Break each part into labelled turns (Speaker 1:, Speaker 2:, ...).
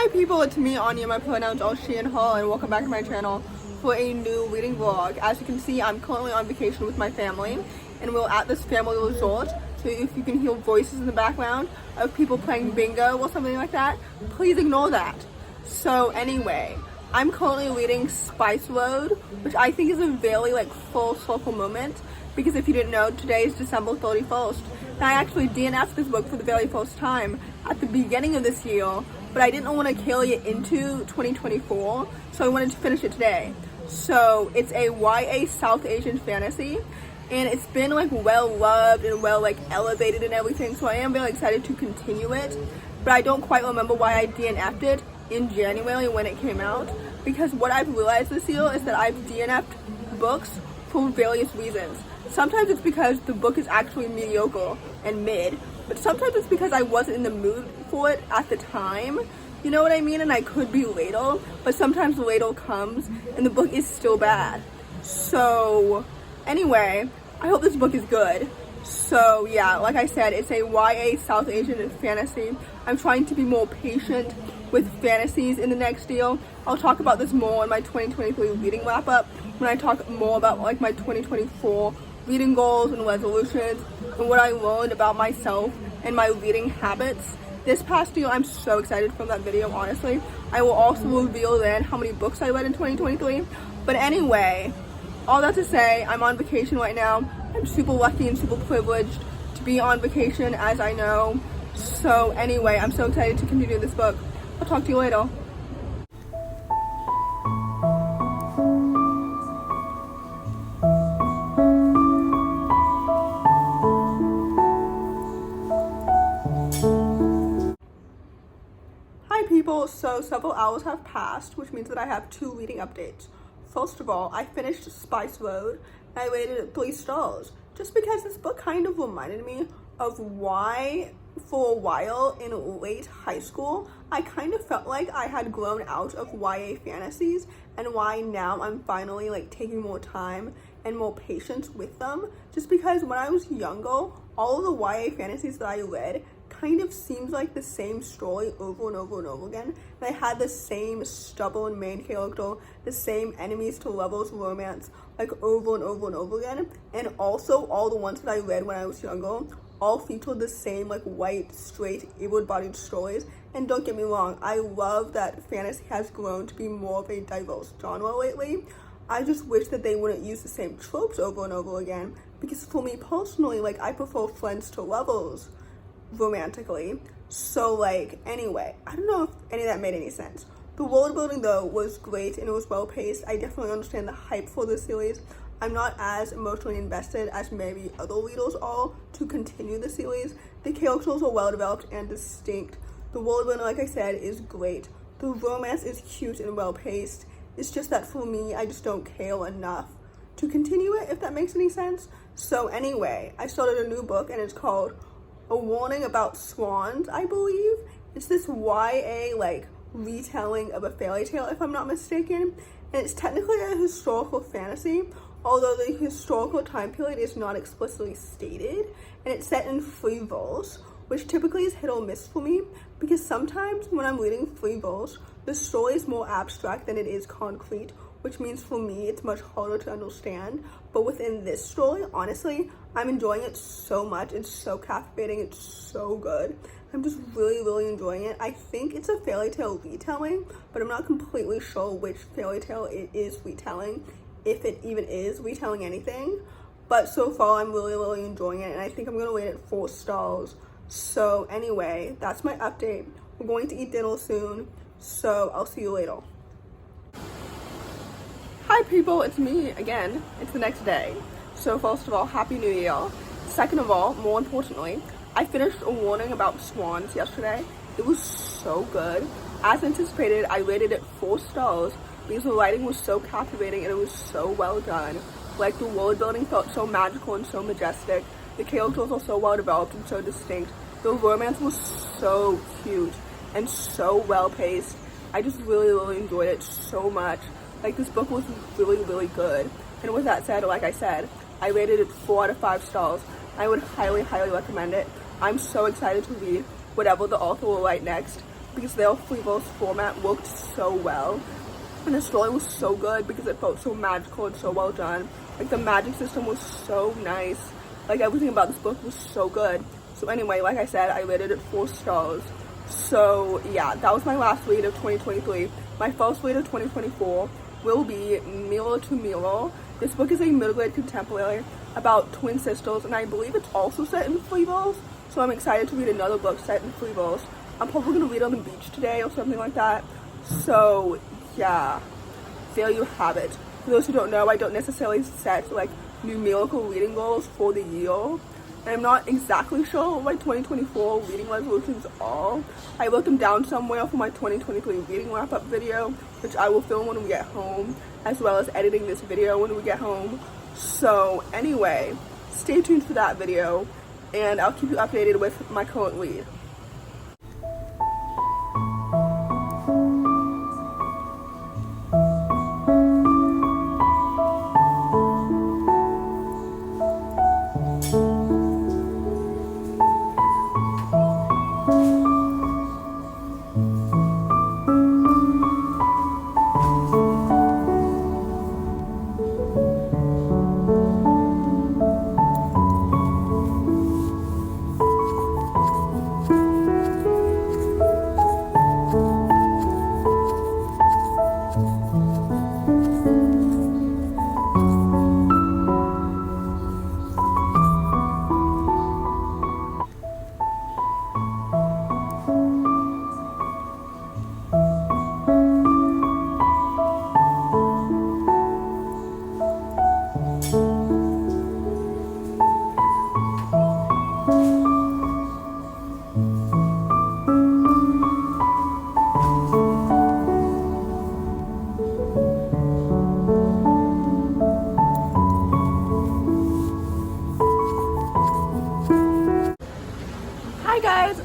Speaker 1: Hi people, it's me Anja, my pronouns are she and her, and welcome back to my channel for a new reading vlog. As you can see, I'm currently on vacation with my family and we're at this family resort, so if you can hear voices in the background of people playing bingo or something like that, please ignore that. So anyway, I'm currently reading Spice Road, which I think is a very full circle moment, because if you didn't know, today is December 31st, and I actually DNF'd this book for the very first time at the beginning of this year, but I didn't want to carry it into 2024, so I wanted to finish it today. So it's a YA South Asian fantasy, and it's been well loved and well elevated and everything, so I am very excited to continue it, but I don't quite remember why I DNF'd it in January when it came out, because what I've realized this year is that I've DNF'd books for various reasons. Sometimes it's because the book is actually mediocre and mid, but sometimes it's because I wasn't in the mood for it at the time, you know what I mean, and I could be later, but sometimes later comes and the book is still bad. So anyway, I hope this book is good. So yeah, like I said, it's a YA South Asian fantasy. I'm trying to be more patient with fantasies in the next year. I'll talk about this more in my 2023 reading wrap up when I talk more about my 2024 reading goals and resolutions and what I learned about myself and my reading habits this past year. I'm so excited for that video, honestly. I will also reveal then how many books I read in 2023. But anyway, all that to say, I'm on vacation right now. I'm super lucky and super privileged to be on vacation, as I know. So anyway, I'm so excited to continue this book. I'll talk to you later. So several hours have passed, which means that I have two reading updates. First of all, I finished Spice Road and I rated it 3 stars, just because this book kind of reminded me of why for a while in late high school I kind of felt like I had grown out of YA fantasies, and why now I'm finally taking more time and more patience with them, just because when I was younger, all of the YA fantasies that I read kind of seems like the same story over and over and over again. They had the same stubborn main character, the same enemies to lovers romance, over and over and over again. And also all the ones that I read when I was younger all featured the same white, straight, able-bodied stories. And don't get me wrong, I love that fantasy has grown to be more of a diverse genre lately. I just wish that they wouldn't use the same tropes over and over again, because for me personally, I prefer friends to lovers romantically. So anyway, I don't know if any of that made any sense. The world building though was great and it was well paced. I definitely understand the hype for this series. I'm not as emotionally invested as maybe other readers are to continue the series. The characters are well developed and distinct. The world building, like I said, is great. The romance is cute and well paced. It's just that for me, I just don't care enough to continue it, if that makes any sense. So anyway, I started a new book and it's called A Warning About Swans, I believe. It's this YA retelling of a fairy tale, if I'm not mistaken, and it's technically a historical fantasy, although the historical time period is not explicitly stated, and it's set in free verse, which typically is hit or miss for me, because sometimes when I'm reading free verse, the story is more abstract than it is concrete, which means for me it's much harder to understand. But within this story, honestly, I'm enjoying it so much. It's so captivating, it's so good. I'm just really enjoying it. I think it's a fairy tale retelling, but I'm not completely sure which fairy tale it is retelling, if it even is retelling anything. But so far I'm really enjoying it, and I think I'm gonna rate it 4 stars. So anyway, that's my update. We're going to eat dinner soon, so I'll see you later. Hi people, it's me again. It's the next day. So first of all, Happy New Year. Second of all, more importantly, I finished A Warning About Swans yesterday. It was so good. As anticipated, I rated it 4 stars because the writing was so captivating and it was so well done. The world building felt so magical and so majestic. The characters are so well developed and so distinct. The romance was so cute and so well paced. I just really enjoyed it so much. This book was really good. And with that said, like I said, I rated it 4 out of 5 stars. I would highly recommend it. I'm so excited to read whatever the author will write next. because their Freeverse format worked so well. And the story was so good because it felt so magical and so well done. Like, the magic system was so nice. Like, everything about this book was so good. So anyway, like I said, I rated it 4 stars. So yeah, that was my last read of 2023. My first read of 2024 will be Mirror to Mirror. This book is a middle-grade contemporary about twin sisters, and I believe it's also set in Freeverse. So I'm excited to read another book set in Freeverse. I'm probably going to read on the beach today or something like that. So yeah, there you have it. For those who don't know, I don't necessarily set like numerical reading goals for the year. And I'm not exactly sure what my 2024 reading resolutions are. I wrote them down somewhere for my 2023 reading wrap-up video, which I will film when we get home, as well as editing this video when we get home. So anyway, stay tuned for that video, and I'll keep you updated with my current read.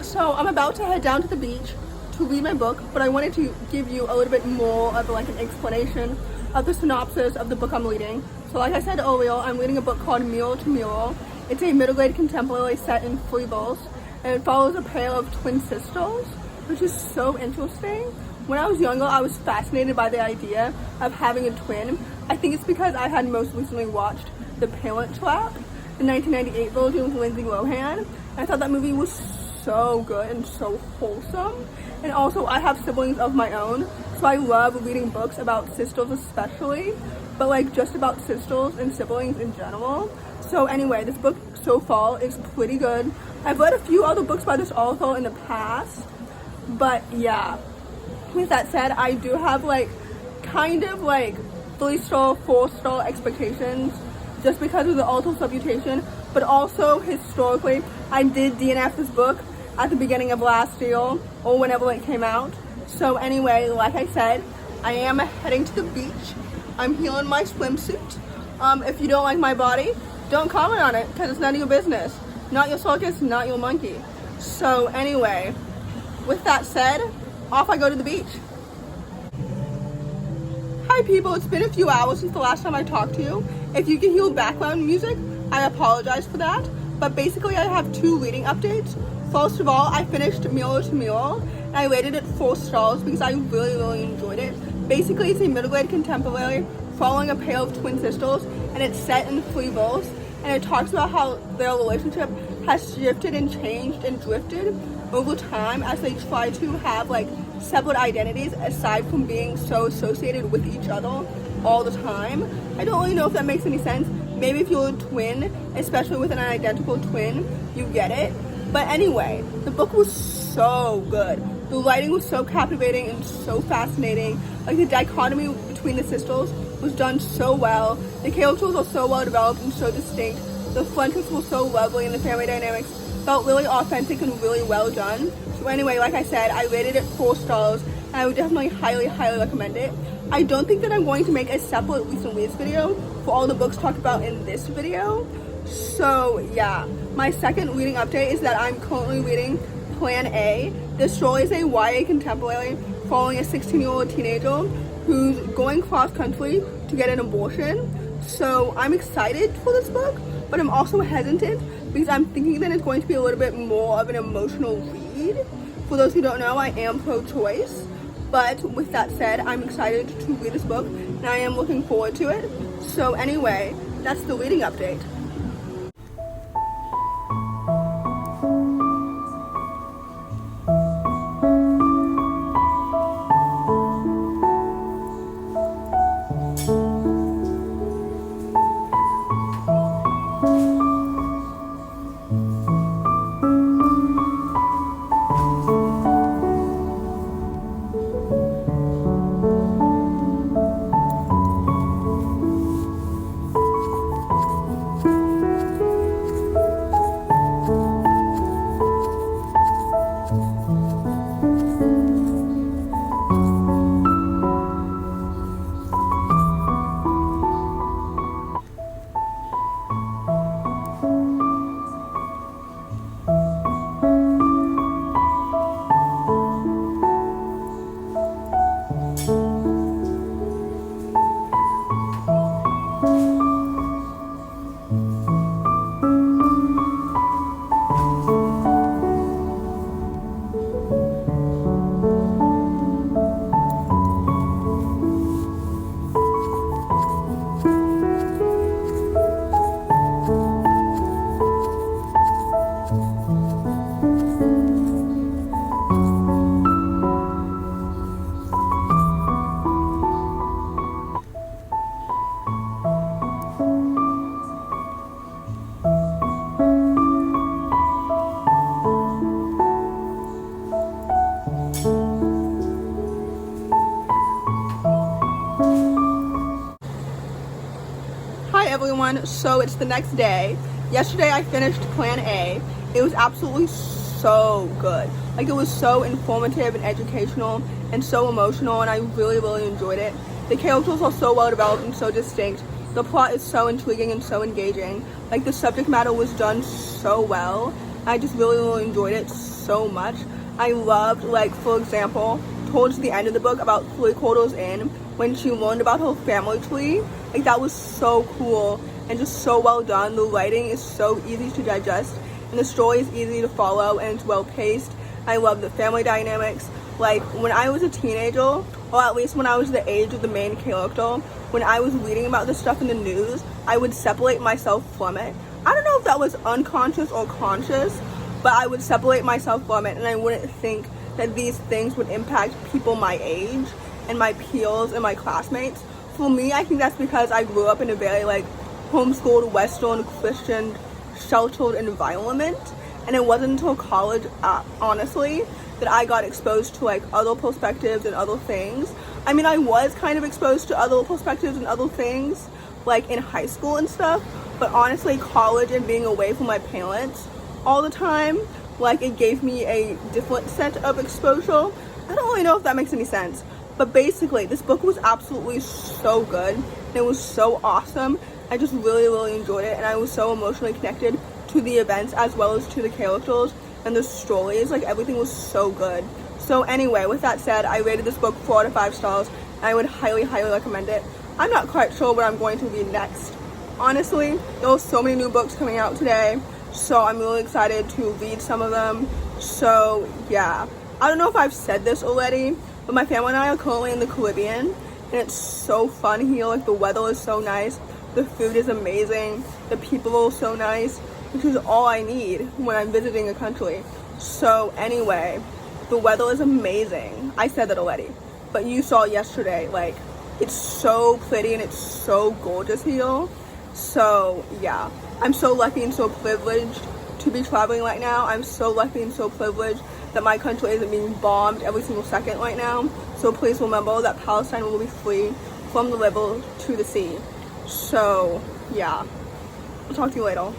Speaker 1: So I'm about to head down to the beach to read my book, but I wanted to give you a little bit more of like an explanation of the synopsis of the book I'm reading. So like I said earlier, I'm reading a book called Mirror to Mirror. It's a middle-grade contemporary set in Freeverse, and it follows a pair of twin sisters, which is so interesting. When I was younger, I was fascinated by the idea of having a twin. I think it's because I had most recently watched The Parent Trap, the 1998 version with Lindsay Lohan, and I thought that movie was so good and so wholesome. And also, I have siblings of my own, so I love reading books about sisters especially, but like just about sisters and siblings in general. So anyway, this book so far is pretty good. I've read a few other books by this author in the past, but yeah, with that said, I do have like kind of like 3-star, 4-star expectations just because of the author's reputation, but also historically, I did DNF this book at the beginning of last year or whenever it came out. So anyway, like I said, I am heading to the beach. I'm here in my swimsuit. If you don't like my body, don't comment on it because it's none of your business. Not your circus, not your monkey. So anyway, with that said, off I go to the beach. Hi people, it's been a few hours since the last time I talked to you. If you can hear background music, I apologize for that. But basically I have 2 reading updates. First of all, I finished Mirror to Mirror, and I rated it 4 stars because I really enjoyed it. Basically, it's a middle-grade contemporary following a pair of twin sisters, and it's set in Freeverse, and it talks about how their relationship has shifted and changed and drifted over time as they try to have like separate identities aside from being so associated with each other all the time. I don't really know if that makes any sense. Maybe if you're a twin, especially with an identical twin, you get it. But anyway, the book was so good. The writing was so captivating and so fascinating. Like, the dichotomy between the sisters was done so well. The characters are so well developed and so distinct. The friendships were so lovely, and the family dynamics felt really authentic and really well done. So anyway, like I said, I rated it 4 stars, and I would definitely highly recommend it. I don't think that I'm going to make a separate recent reads video for all the books talked about in this video. So yeah, my second reading update is that I'm currently reading Plan A. This story is a YA contemporary following a 16-year-old teenager who's going cross-country to get an abortion. So I'm excited for this book, but I'm also hesitant because I'm thinking that it's going to be a little bit more of an emotional read For those who don't know, I am pro-choice. But with that said, I'm excited to read this book and I am looking forward to it. So anyway, that's the reading update. Hi everyone, so it's the next day. Yesterday I finished Plan A. It was absolutely so good. Like, it was so informative and educational and so emotional, and I really enjoyed it. The characters are so well developed and so distinct. The plot is so intriguing and so engaging. Like, the subject matter was done so well. I just really enjoyed it so much. I loved, like, for example, towards the end of the book, about 3/4 in, when she learned about her family tree. Like, that was so cool and just so well done. The writing is so easy to digest and the story is easy to follow and it's well paced. I love the family dynamics. Like, when I was a teenager, or at least when I was the age of the main character, when I was reading about this stuff in the news, I would separate myself from it. I don't know if that was unconscious or conscious, but I would separate myself from it and I wouldn't think that these things would impact people my age and my peers and my classmates. For me, I think that's because I grew up in a very, like, homeschooled, Western, Christian, sheltered environment, and it wasn't until college, honestly, that I got exposed to, like, other perspectives and other things. I mean, I was kind of exposed to other perspectives and other things, like, in high school and stuff, but honestly, college and being away from my parents all the time, like, it gave me a different set of exposure. I don't really know if that makes any sense. But basically, this book was absolutely so good, and it was so awesome. I just really enjoyed it, and I was so emotionally connected to the events as well as to the characters and the stories. Like, everything was so good. So anyway, with that said, I rated this book 4 out of 5 stars, and I would highly recommend it. I'm not quite sure what I'm going to read next. Honestly, there are so many new books coming out today, so I'm really excited to read some of them. So yeah, I don't know if I've said this already, but my family and I are currently in the Caribbean, and it's so fun here. Like, the weather is so nice, the food is amazing, the people are so nice, which is all I need when I'm visiting a country. So anyway, the weather is amazing. I said that already, but you saw yesterday, like, it's so pretty and it's so gorgeous here. So yeah, I'm so lucky and so privileged to be traveling right now. I'm so lucky and so privileged that my country isn't being bombed every single second right now. So please remember that Palestine will be free from the river to the sea. So yeah, I'll talk to you later.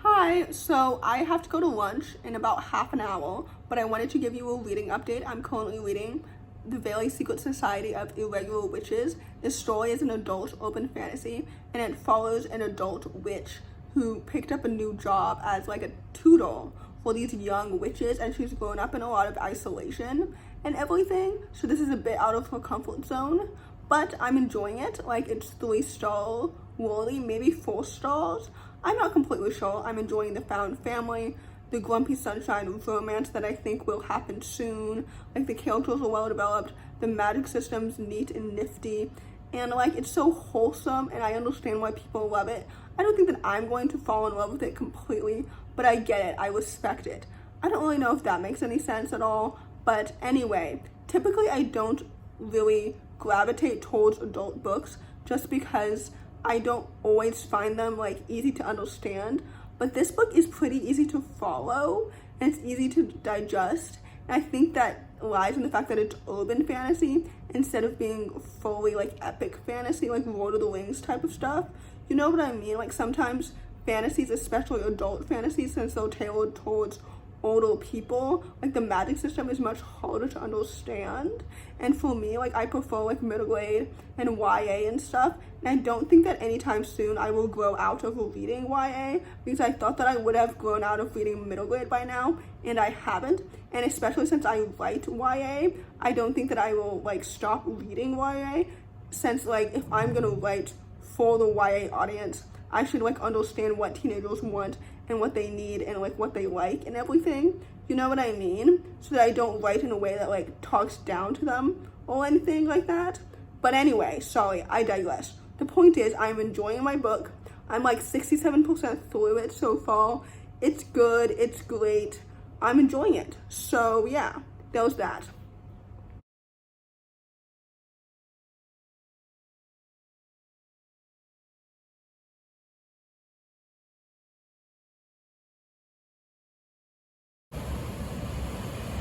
Speaker 1: Hi, so I have to go to lunch in about half an hour, but I wanted to give you a reading update. I'm currently reading The Very Secret Society of Irregular Witches. This story is an adult open fantasy, and it follows an adult witch who picked up a new job as like a tutor for these young witches, and she's grown up in a lot of isolation and everything, so this is a bit out of her comfort zone, but I'm enjoying it. Like, it's 3-star worthy, maybe 4 stars. I'm not completely sure. I'm enjoying the found family, the grumpy sunshine romance that I think will happen soon. Like, the characters are well developed, the magic system's neat and nifty, and like, it's so wholesome, and I understand why people love it. I don't think that I'm going to fall in love with it completely, but I get it. I respect it. I don't really know if that makes any sense at all, but anyway, typically I don't really gravitate towards adult books just because I don't always find them like easy to understand, but this book is pretty easy to follow and it's easy to digest, and I think that lies in the fact that it's urban fantasy instead of being fully like epic fantasy, like Lord of the Rings type of stuff. You know what I mean? Like, sometimes fantasies, especially adult fantasies, since they're tailored towards older people, like the magic system is much harder to understand, and for me, like, I prefer like middle grade and YA and stuff, and I don't think that anytime soon I will grow out of reading YA, because I thought that I would have grown out of reading middle grade by now, and I haven't. And especially since I write YA, I don't think that I will like stop reading YA, since like if I'm gonna write for the YA audience, I should like understand what teenagers want and what they need and like what they like and everything. You know what I mean? So that I don't write in a way that like talks down to them or anything like that. But anyway, sorry, I digress. The point is, I'm enjoying my book. I'm like 67% through it so far. It's good, it's great. I'm enjoying it. So yeah, that was that.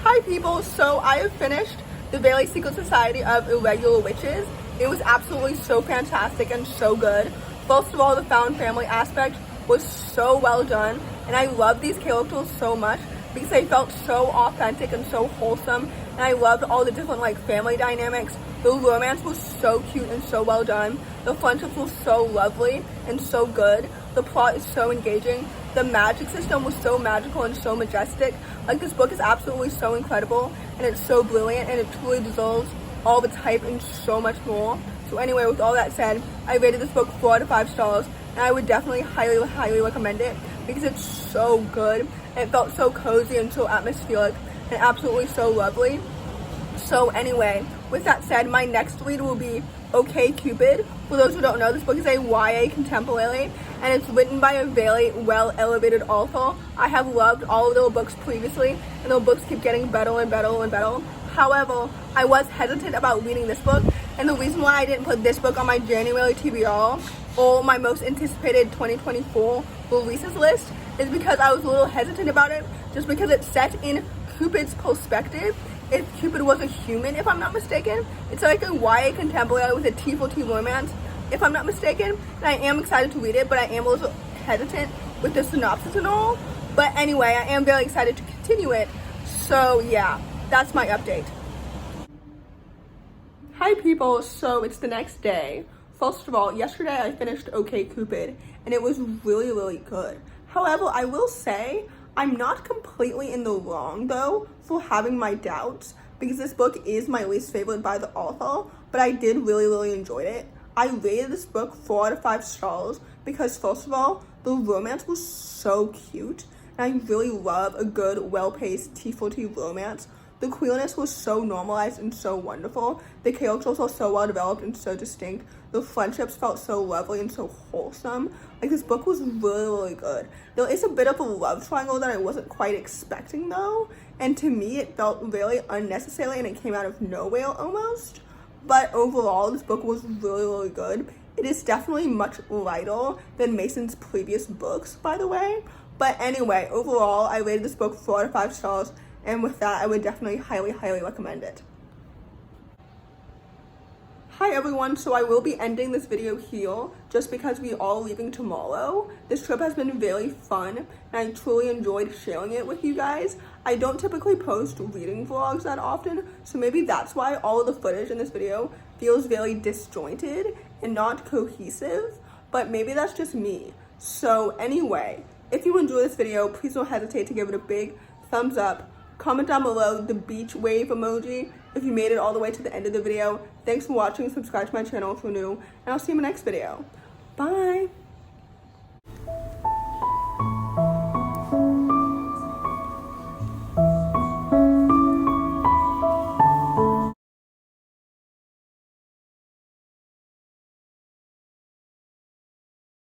Speaker 1: Hi people, so I have finished The Very Secret Society of Irregular Witches. It was absolutely so fantastic and so good. First of all, the found family aspect was so well done, and I love these characters so much because they felt so authentic and so wholesome, and I loved all the different like family dynamics. The romance was so cute and so well done. The friendships were so lovely and so good. The plot is so engaging. The magic system was so magical and so majestic. Like, this book is absolutely so incredible, and it's so brilliant, and it truly deserves all the hype and so much more. So anyway, with all that said, I rated this book 4 out of 5 stars, and I would definitely highly recommend it because it's so good, and it felt so cozy and so atmospheric and absolutely so lovely. So anyway, with that said, my next read will be Okay, Cupid. For those who don't know, this book is a YA contemporary, and it's written by a very well elevated author. I have loved all of their books previously, and their books keep getting better and better and better. However, I was hesitant about reading this book, and the reason why I didn't put this book on my January TBR or my most anticipated 2024 releases list is because I was a little hesitant about it, just because it's set in Cupid's perspective. If Cupid was a human, if I'm not mistaken. It's like a YA contemporary with a T for T romance, if I'm not mistaken. And I am excited to read it, but I am a little hesitant with the synopsis and all. But anyway, I am very excited to continue it. So yeah, that's my update. Hi people, so it's the next day. First of all, yesterday I finished Okay, Cupid, and it was really good. However, I will say, I'm not completely in the wrong though for having my doubts, because this book is my least favorite by the author, but I did really enjoy it. I rated this book 4 out of 5 stars because, first of all, the romance was so cute, and I really love a good, well-paced T-for-T romance. The queerness was so normalized and so wonderful. The characters were so well developed and so distinct. The friendships felt so lovely and so wholesome. Like, this book was really good. There is a bit of a love triangle that I wasn't quite expecting though, and to me it felt very unnecessary and it came out of nowhere almost. But overall, this book was really good. It is definitely much lighter than Mason's previous books, by the way. But anyway, overall, I rated this book 4 out of 5 stars. And with that, I would definitely highly recommend it. Hi everyone, so I will be ending this video here just because we are leaving tomorrow. This trip has been very fun and I truly enjoyed sharing it with you guys. I don't typically post reading vlogs that often, so maybe that's why all of the footage in this video feels very disjointed and not cohesive, but maybe that's just me. So anyway, if you enjoyed this video, please don't hesitate to give it a big thumbs up. Comment down below the beach wave emoji if you made it all the way to the end of the video. Thanks for watching. Subscribe to my channel if you're new, and I'll see you in my next video. Bye!